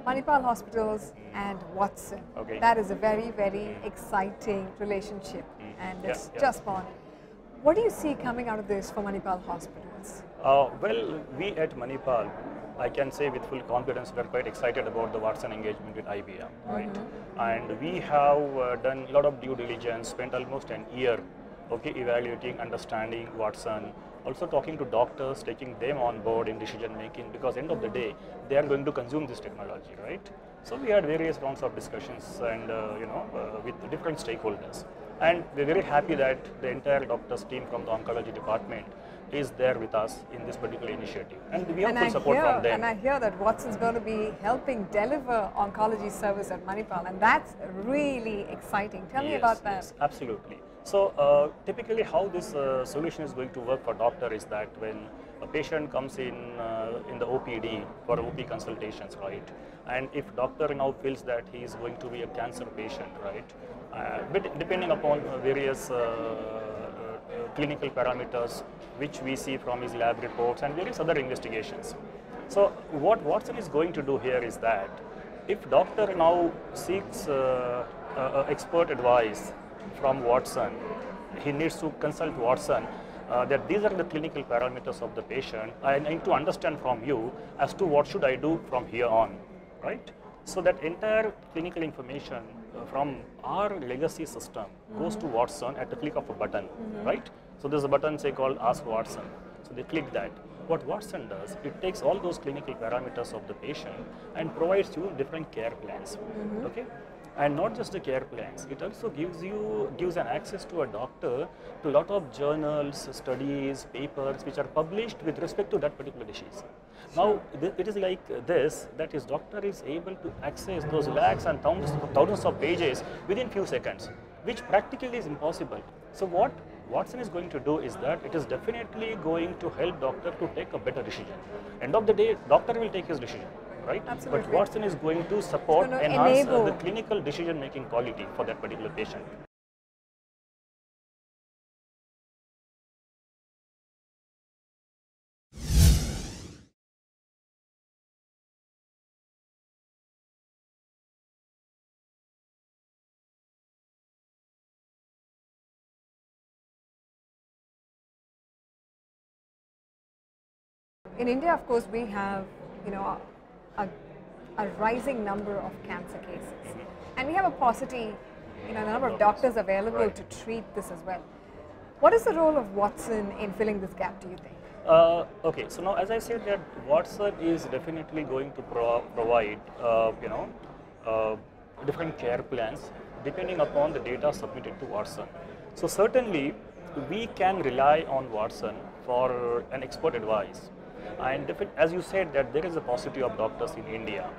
Manipal Hospitals and Watson. Okay. That is a very, very exciting relationship, and it's Yeah. just born. What do you see coming out of this for Manipal Hospitals? Well, we at Manipal, I can say with full confidence, we're quite excited about the Watson engagement with IBM, right? And we have done a lot of due diligence, spent almost an year, okay, evaluating, understanding Watson, also talking to doctors, taking them on board in decision making, because end of the day, they are going to consume this technology, right? So we had various rounds of discussions and with different stakeholders. And we're very happy that the entire doctors team from the oncology department is there with us in this particular initiative. And we have full support from them. And I hear that Watson's going to be helping deliver oncology service at Manipal, and that's really exciting. Tell me about that. Yes, absolutely. So typically how this solution is going to work for doctor is that when a patient comes in the OPD for OP consultations, right? And if doctor now feels that he is going to be a cancer patient, right? But depending upon various clinical parameters which we see from his lab reports and various other investigations. So what Watson is going to do here is that if doctor now seeks expert advice from Watson, he needs to consult Watson that these are the clinical parameters of the patient. I need to understand from you as to what should I do from here on, right? So that entire clinical information from our legacy system goes to Watson at the click of a button, right? So there's a button say called Ask Watson. So they click that. What Watson does, it takes all those clinical parameters of the patient and provides you different care plans, okay? And not just the care plans, it also gives an access to a doctor to a lot of journals, studies, papers which are published with respect to that particular disease. Now, it is like this, that his doctor is able to access those lakhs and thousands of pages within few seconds, which practically is impossible. So what Watson is going to do is that it is definitely going to help doctor to take a better decision. End of the day, doctor will take his decision, right? Absolutely. But Watson is going to support, enhance enable the clinical decision-making quality for that particular patient. In India, of course, we have, a rising number of cancer cases, and we have a paucity, the number of doctors available to treat this as well. What is the role of Watson in filling this gap, do you think? Okay, so now as I said that Watson is definitely going to provide, different care plans depending upon the data submitted to Watson. So certainly we can rely on Watson for an expert advice. And as you said that there is a paucity of doctors in India.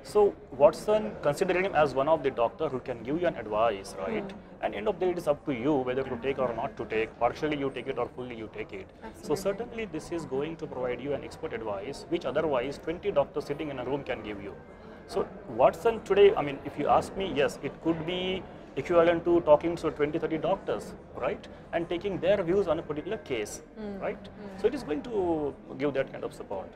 So Watson, considering him as one of the doctors who can give you an advice, right? And end of the day, it is up to you whether to take or not to take. Partially you take it or fully you take it. Absolutely. So certainly this is going to provide you an expert advice, which otherwise 20 doctors sitting in a room can give you. So Watson today, I mean, if you ask me, yes, it could be equivalent to talking to 20-30 doctors, right? And taking their views on a particular case, right? So it is going to give that kind of support.